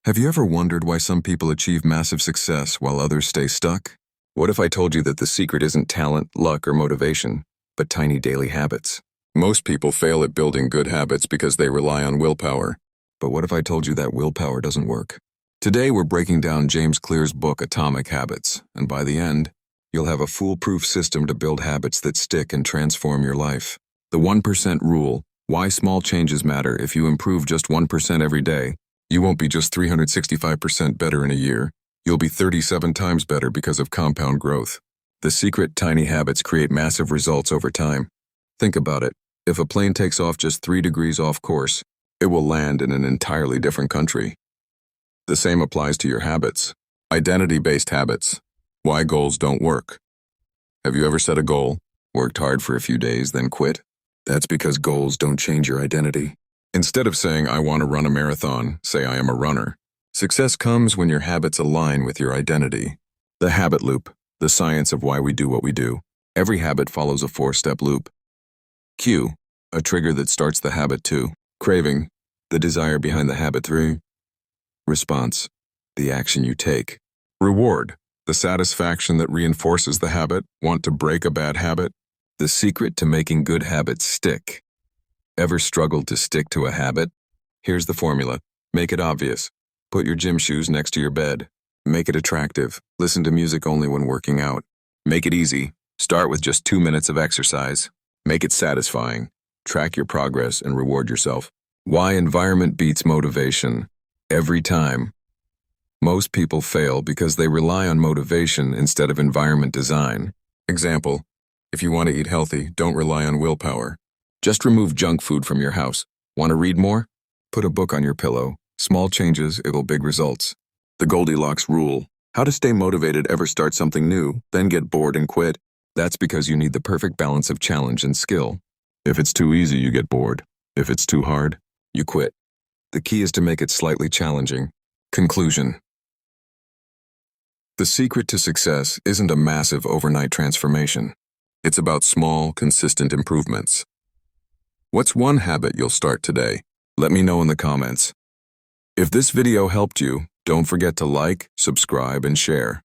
Have you ever wondered why some people achieve massive success while others stay stuck? What if I told you that the secret isn't talent, luck, or motivation, but tiny daily habits? Most people fail at building good habits because they rely on willpower. But what if I told you that willpower doesn't work? Today we're breaking down James Clear's book Atomic Habits, and by the end, you'll have a foolproof system to build habits that stick and transform your life. The 1% rule: why small changes matter. If you improve just 1% every day, you won't be just 365% better in a year. You'll be 37 times better because of compound growth. The secret: tiny habits create massive results over time. Think about it. If a plane takes off just 3 degrees off course, it will land in an entirely different country. The same applies to your habits. Identity-based habits. Why goals don't work. Have you ever set a goal, worked hard for a few days, then quit? That's because goals don't change your identity. Instead of saying, "I want to run a marathon," say, "I am a runner." Success comes when your habits align with your identity. The habit loop, the science of why we do what we do. Every habit follows a 4-step loop. Cue, a trigger that starts the habit. 2, craving, the desire behind the habit. 3, response, the action you take. Reward, the satisfaction that reinforces the habit. Want to break a bad habit? The secret to making good habits stick. Ever struggled to stick to a habit? Here's the formula. Make it obvious. Put your gym shoes next to your bed. Make it attractive. Listen to music only when working out. Make it easy. Start with just 2 minutes of exercise. Make it satisfying. Track your progress and reward yourself. Why environment beats motivation? Every time. Most people fail because they rely on motivation instead of environment design. Example: if you want to eat healthy, don't rely on willpower. Just remove junk food from your house. Want to read more? Put a book on your pillow. Small changes equal big results. The Goldilocks Rule. How to stay motivated. Ever start something new, then get bored and quit? That's because you need the perfect balance of challenge and skill. If it's too easy, you get bored. If it's too hard, you quit. The key is to make it slightly challenging. Conclusion. The secret to success isn't a massive overnight transformation. It's about small, consistent improvements. What's one habit you'll start today? Let me know in the comments. If this video helped you, don't forget to like, subscribe, and share.